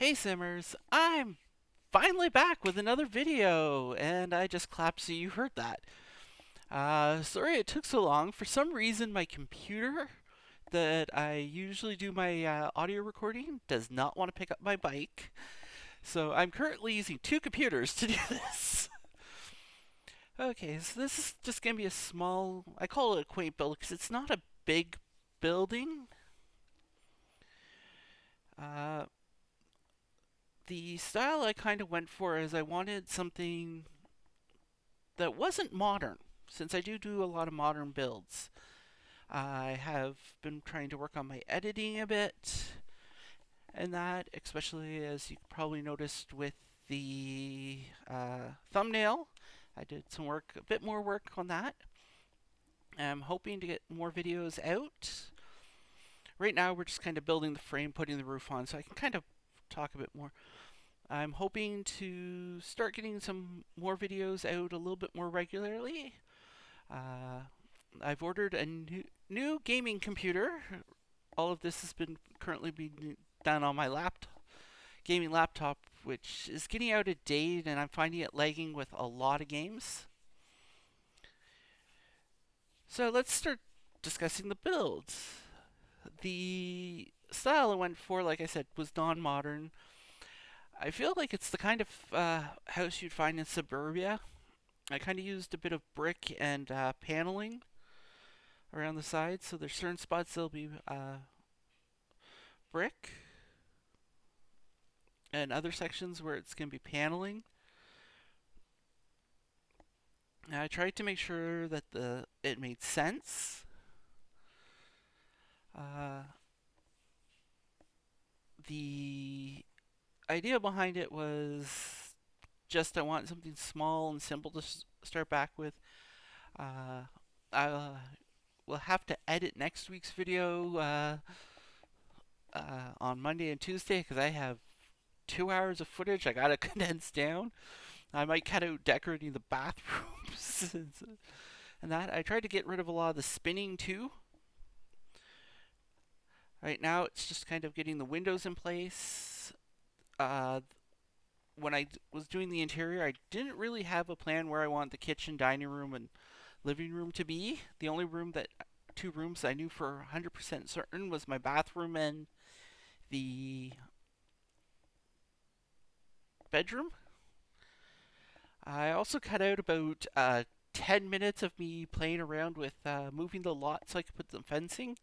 Hey Simmers, I'm finally back with another video, and I just clapped so you heard that. Sorry it took so long. For some reason, my computer that I usually do my audio recording does not want to pick up my mic, so I'm currently using two computers to do this. Okay, so this is just gonna be a small, I call it a quaint build because it's not a big building. Uh, the style I kind of went for is I wanted something that wasn't modern, since I do a lot of modern builds. I have been trying to work on my editing a bit, and that, especially as you probably noticed with the thumbnail, I did some work, a bit more work on that. I'm hoping to get more videos out. Right now, we're just kind of building the frame, putting the roof on, so I can kind of talk a bit more. I'm hoping to start getting some more videos out a little bit more regularly. Uh, I've ordered a new gaming computer. All of this has been currently being done on my gaming laptop, which is getting out of date, and I'm finding it lagging with a lot of games. So let's start discussing the builds. The style I went for, like I said, was non-modern. I feel like it's the kind of house you'd find in suburbia. I kind of used a bit of brick and paneling around the sides, so there's certain spots that'll be brick, and other sections where it's going to be paneling. And I tried to make sure that it made sense. Uh, the idea behind it was just I want something small and simple to start back with. Uh, I will have to edit next week's video on Monday and Tuesday because I have 2 hours of footage I gotta condense down. I might cut out decorating the bathrooms and that. I tried to get rid of a lot of the spinning too. Right now, it's just kind of getting the windows in place. Uh, when I was doing the interior, I didn't really have a plan where I want the kitchen, dining room, and living room to be. The only two rooms I knew for 100% certain was my bathroom and the bedroom. I also cut out about 10 minutes of me playing around with moving the lot so I could put the fencing.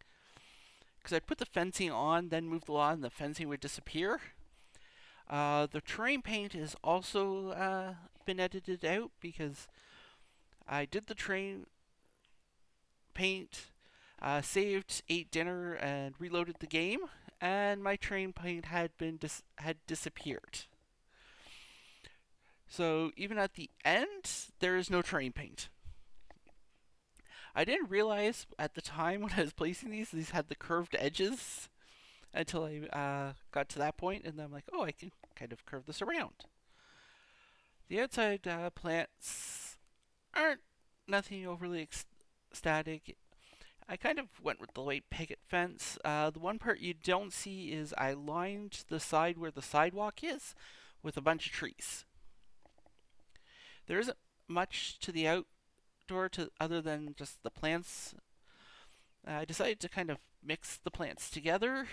Because I'd put the fencing on, then move the lot, and the fencing would disappear. The terrain paint has also been edited out because I did the terrain paint, saved, ate dinner, and reloaded the game, and my terrain paint had disappeared. So even at the end, there is no terrain paint. I didn't realize at the time when I was placing these had the curved edges until I got to that point, and then I'm like, oh, I can kind of curve this around. The outside plants aren't nothing overly static. I kind of went with the white picket fence. The one part you don't see is I lined the side where the sidewalk is with a bunch of trees. There isn't much to the outdoor other than just the plants. I decided to kind of mix the plants together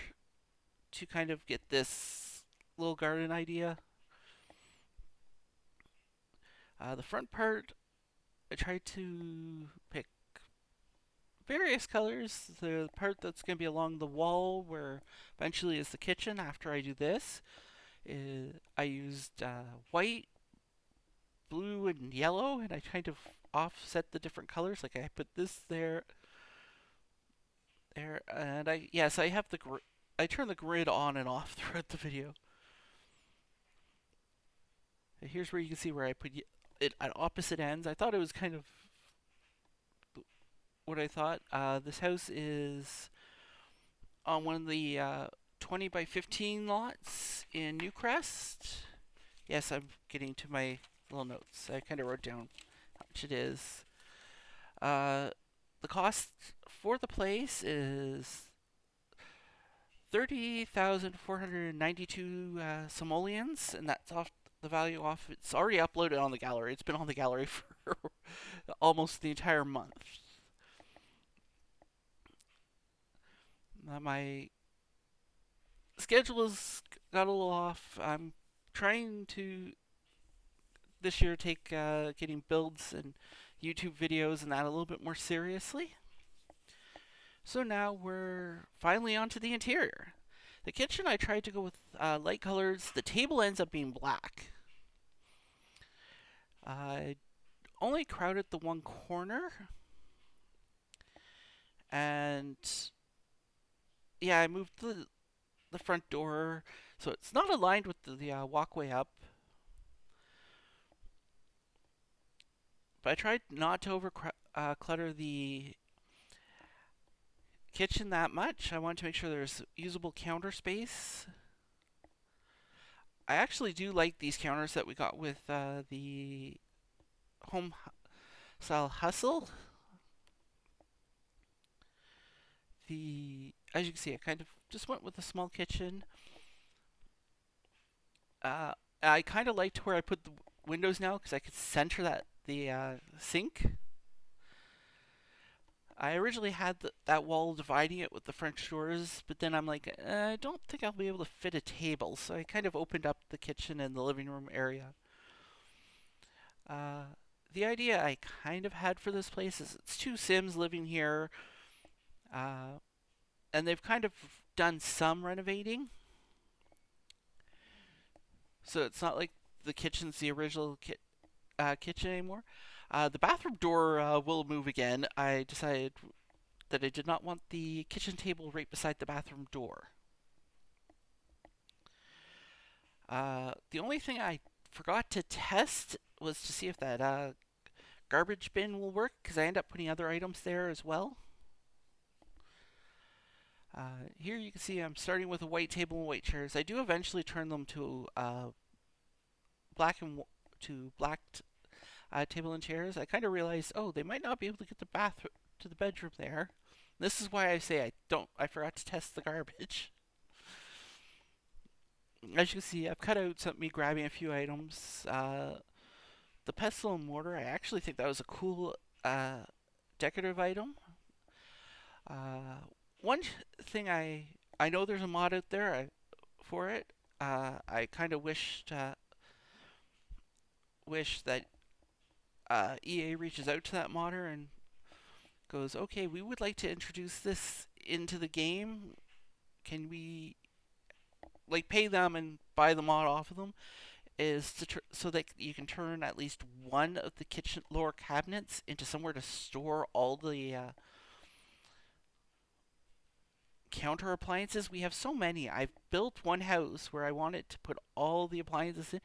to kind of get this little garden idea. The front part, I tried to pick various colors. The part that's going to be along the wall, where eventually is the kitchen after I do this, I used white, blue, and yellow, and I kind of offset the different colors. Like I put this there, and I have I turn the grid on and off throughout the video. Here's where you can see where I put it at opposite ends. I thought it was kind of what I thought. This house is on one of the 20 by 15 lots in Newcrest. Yes, I'm getting to my little notes. I kind of wrote down how much it is. The cost for the place is 30,492 simoleons, and that's off the value off. It's already uploaded on the gallery. It's been on the gallery for almost the entire month. My schedule has got a little off. I'm trying to this year take getting builds and YouTube videos and that a little bit more seriously. So now we're finally onto the interior. The kitchen, I tried to go with light colors. The table ends up being black. I only crowded the one corner, and yeah, I moved the front door so it's not aligned with the walkway up. But I tried not to over clutter the kitchen that much. I wanted to make sure there's usable counter space. I actually do like these counters that we got with the home style hustle. As you can see, I kind of just went with a small kitchen. Uh, I kind of liked where I put the windows now because I could center the sink. I originally had that wall dividing it with the French doors, but then I'm like, I don't think I'll be able to fit a table, so I kind of opened up the kitchen and the living room area. Uh, the idea I kind of had for this place is it's two Sims living here, uh, and they've kind of done some renovating. So it's not like the kitchen's the original kitchen anymore. The bathroom door will move again. I decided that I did not want the kitchen table right beside the bathroom door. The only thing I forgot to test was to see if that garbage bin will work, because I end up putting other items there as well. Here you can see I'm starting with a white table and white chairs. I do eventually turn them to black and to black table and chairs. I kind of realized, oh, they might not be able to get the bathroom to the bedroom there. This is why I say I forgot to test the garbage. As you can see, I've cut out me grabbing a few items. The pestle and mortar, I actually think that was a cool decorative item. Uh, one thing I know there's a mod out there for it. I kind of wish that EA reaches out to that modder and goes, okay, we would like to introduce this into the game. Can we pay them and buy the mod off of them? Is so that you can turn at least one of the kitchen lower cabinets into somewhere to store all the counter appliances. We have so many. I've built one house where I wanted to put all the appliances in,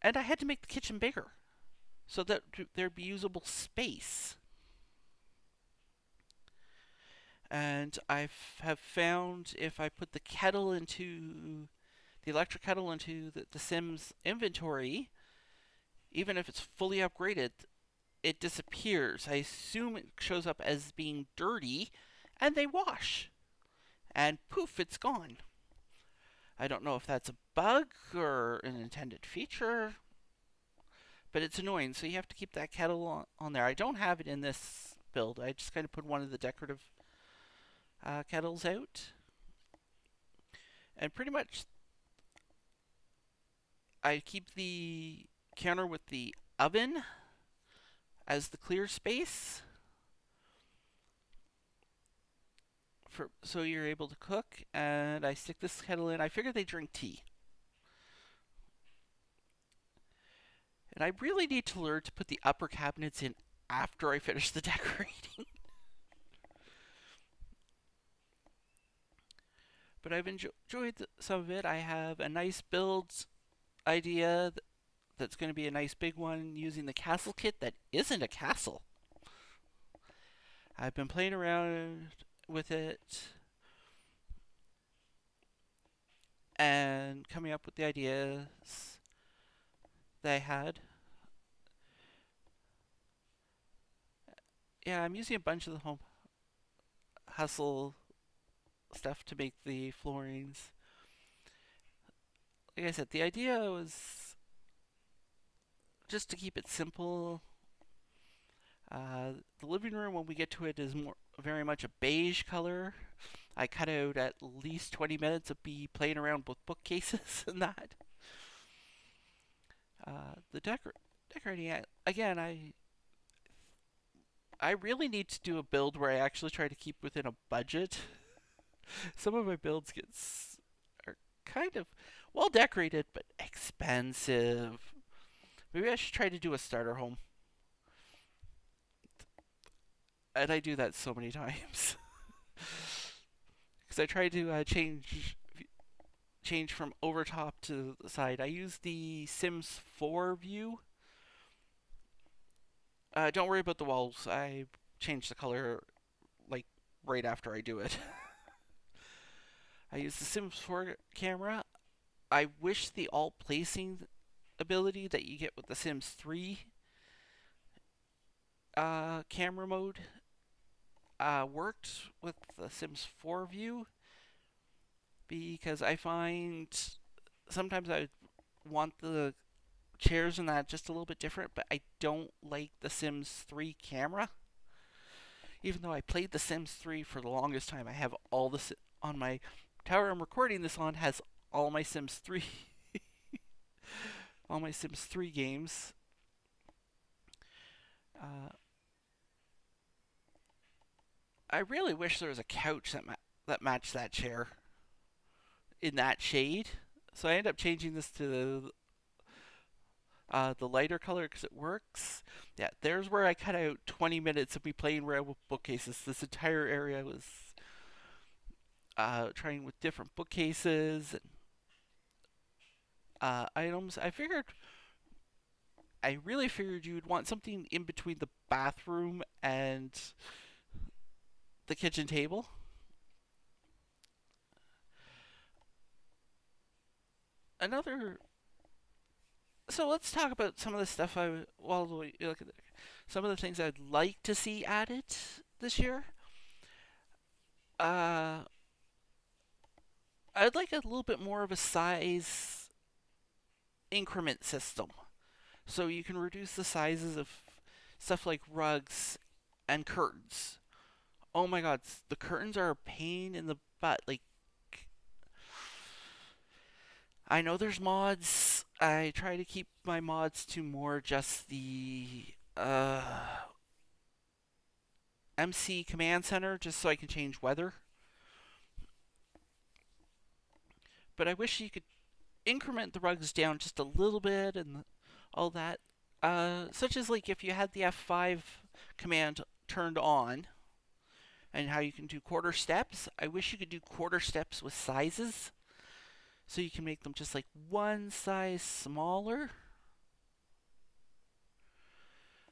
and I had to make the kitchen bigger so that there'd be usable space. And I have found if I put the electric kettle into the Sims inventory, even if it's fully upgraded, it disappears. I assume it shows up as being dirty, and they wash. And poof, it's gone. I don't know if that's a bug or an intended feature, but it's annoying. So you have to keep that kettle on there. I don't have it in this build. I just kind of put one of the decorative kettles out. And pretty much I keep the counter with the oven as the clear space so you're able to cook. And I stick this kettle in. I figure they drink tea. And I really need to learn to put the upper cabinets in after I finish the decorating. But I've enjoyed some of it. I have a nice build idea that's going to be a nice big one using the castle kit that isn't a castle. I've been playing around with it and coming up with the ideas that I had. Yeah, I'm using a bunch of the home hustle stuff to make the floorings. Like I said, the idea was just to keep it simple. The living room, when we get to it, is more very much a beige color. I cut out at least 20 minutes of me playing around with bookcases and that. The decorating, again, I really need to do a build where I actually try to keep within a budget. Some of my builds are kind of well decorated but expensive. Maybe I should try to do a starter home. And I do that so many times because I try to change from over top to the side. I use the Sims 4 view. Don't worry about the walls. I change the color like right after I do it. I use the Sims 4 camera. I wish the alt placing ability that you get with the Sims 3 camera mode worked with the Sims 4 view, because I find sometimes I want the chairs and that just a little bit different, but I don't like the Sims 3 camera. Even though I played the Sims 3 for the longest time, I have all this on my tower I'm recording this on has all my Sims 3 all my Sims 3 games. Uh, I really wish there was a couch that matched that chair in that shade. So I end up changing this to the lighter color because it works. Yeah, there's where I cut out 20 minutes of me playing around with bookcases. This entire area was trying with different bookcases and items. I really figured you'd want something in between the bathroom and the kitchen table. Another. So let's talk about some of the stuff while we look at some of the things I'd like to see added this year. Uh, I'd like a little bit more of a size increment system, so you can reduce the sizes of stuff like rugs and curtains. Oh my god, the curtains are a pain in the butt. Like, I know there's mods. I try to keep my mods to more just the MC command center, just so I can change weather. But I wish you could increment the rugs down just a little bit and all that. Such as like if you had the F5 command turned on and how you can do quarter steps. I wish you could do quarter steps with sizes, so you can make them just like one size smaller,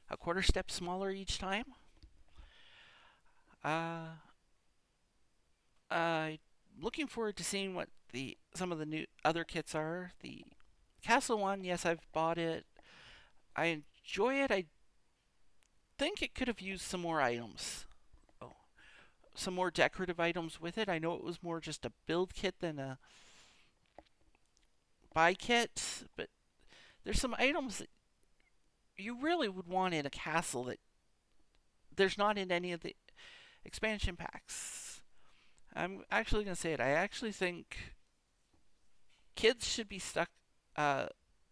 a quarter step smaller each time. I'm looking forward to seeing what the some of the new other kits are. The castle one, yes, I've bought it. I enjoy it. I think it could have used some more items. Oh, some more decorative items with it. I know it was more just a build kit than a buy kit, but there's some items that you really would want in a castle that there's not in any of the expansion packs. I'm actually going to say it. I actually think kids should be stuck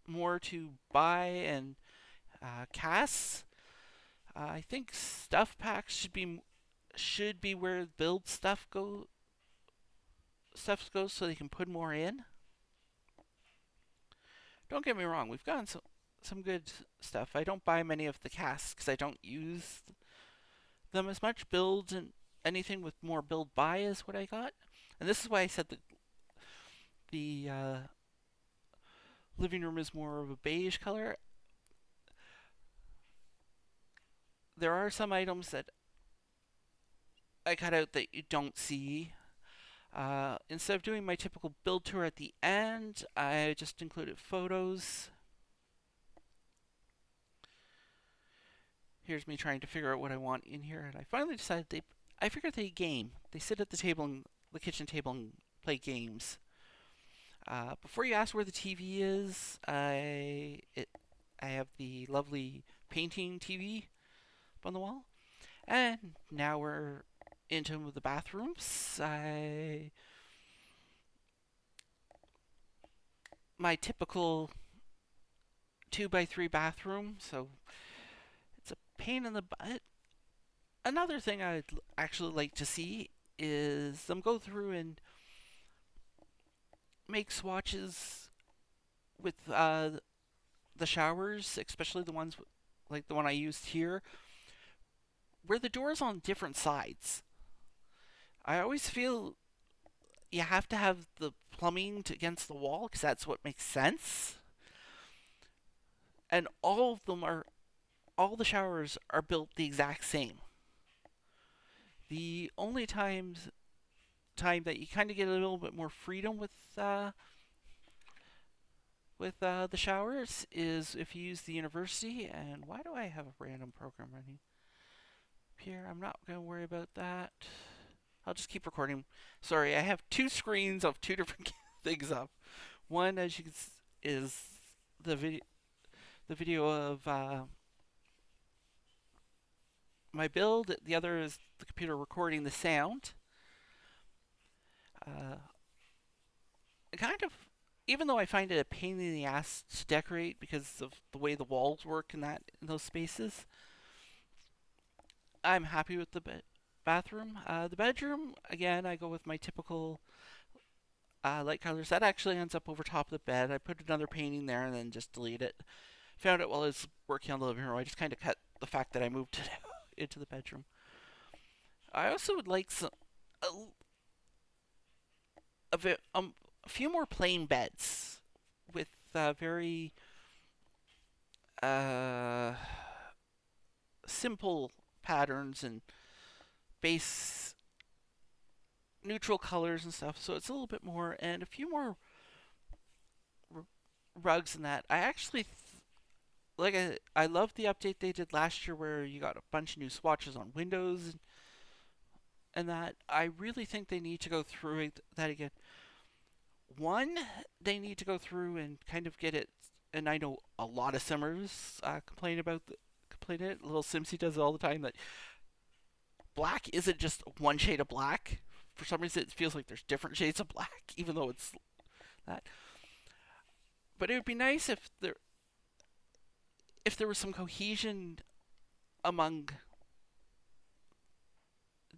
more to buy and casts. I think stuff packs should be where build stuff goes, so they can put more in. Don't get me wrong, we've gotten some good stuff. I don't buy many of the casts because I don't use them as much. Build and anything with more build buy is what I got, and this is why I said that the living room is more of a beige color. There are some items that I cut out that you don't see. Instead of doing my typical build tour at the end, I just included photos. Here's me trying to figure out what I want in here, and I finally decided I figured they game. They sit at the table and the kitchen table and play games. Before you ask where the TV is, I have the lovely painting TV up on the wall, and now we're into the bathrooms. My typical 2x3 bathroom, so it's a pain in the butt. Another thing I'd actually like to see is them go through and make swatches with the showers, especially the ones like the one I used here, where the door's on different sides. I always feel you have to have the plumbing against the wall because that's what makes sense. And all the showers are built the exact same. The only time that you kind of get a little bit more freedom with the showers is if you use the university. And why do I have a random program running here? I'm not going to worry about that. I'll just keep recording. Sorry, I have two screens of two different things up. One, as you can is the video of my build. The other is the computer recording the sound. Uh, kind of, even though I find it a pain in the ass to decorate because of the way the walls work in those spaces, I'm happy with the bathroom. The bedroom, again, I go with my typical light colors. That actually ends up over top of the bed. I put another painting there and then just delete it. Found it while I was working on the living room. I just kind of cut the fact that I moved it into the bedroom. I also would like a, a few more plain beds with very uh, simple patterns and base neutral colors and stuff. So it's a little bit more, and a few more r- rugs and that. I actually I love the update they did last year where you got a bunch of new swatches on windows and that. I really think they need to go through that again. One, they need to go through and kind of get it. And I know a lot of simmers complain it. Little Simsy does it all the time. That black isn't just one shade of black. For some reason, it feels like there's different shades of black, even though it's that. But it would be nice if there was some cohesion among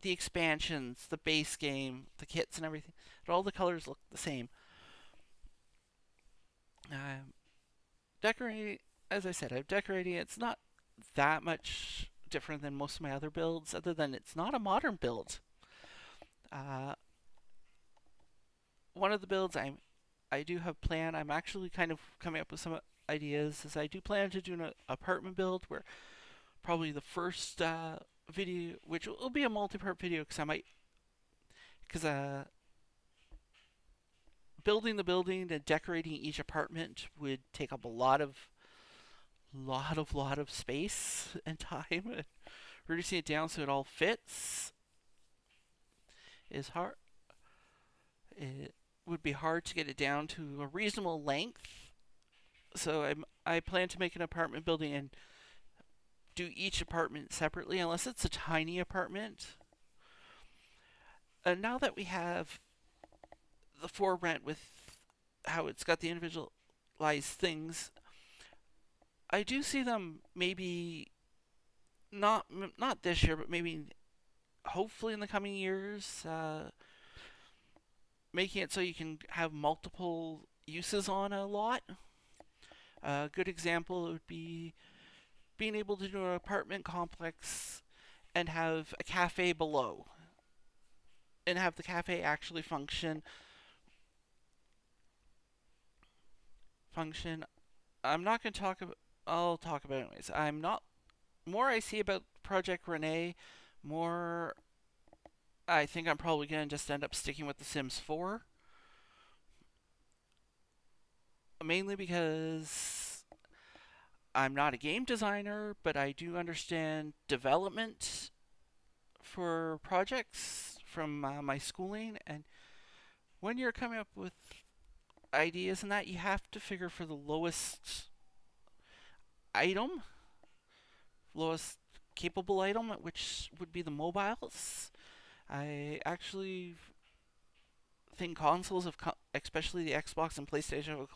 the expansions, the base game, the kits, and everything. That all the colors look the same. Um, Decorating, as I said, I'm decorating. It's not that much different than most of my other builds, other than it's not a modern build. Uh, One of the builds I do have planned. I'm actually kind of coming up with some ideas. Is I do plan to do an apartment build where probably the first video, which will be a multi-part video, because building the building and decorating each apartment would take up a lot of space and time. Reducing it down so it all fits is hard. It would be hard to get it down to a reasonable length. So I plan to make an apartment building and do each apartment separately, unless it's a tiny apartment. And now that we have the for rent with how it's got the individualized things, I do see them maybe not this year, but maybe hopefully in the coming years, making it so you can have multiple uses on a lot. A good example would be being able to do an apartment complex and have a cafe below, and have the cafe actually function. I'm not going to talk about. I'll talk about it anyways. I'm not. More I see about Project Renee, more I think I'm probably going to just end up sticking with The Sims 4. Mainly because I'm not a game designer, but I do understand development for projects from my schooling. And when you're coming up with ideas and that, you have to figure for the lowest item, lowest capable item, which would be the mobiles. I actually think consoles have, especially the Xbox and PlayStation, have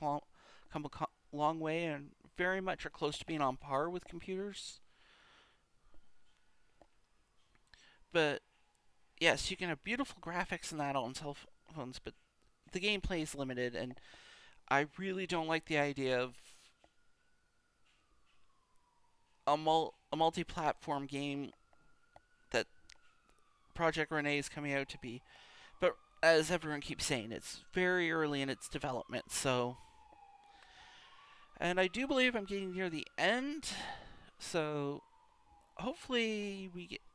come a long way and very much are close to being on par with computers. But yes, you can have beautiful graphics and that on cell phones, but the gameplay is limited, and I really don't like the idea of a multi-platform game that Project Renee is coming out to be. But as everyone keeps saying, it's very early in its development, so. And I do believe I'm getting near the end, so hopefully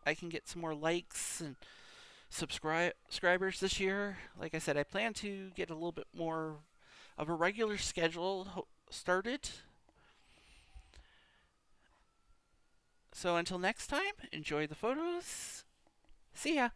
I can get some more likes and subscribers this year. Like I said, I plan to get a little bit more of a regular schedule started. So until next time, enjoy the photos. See ya.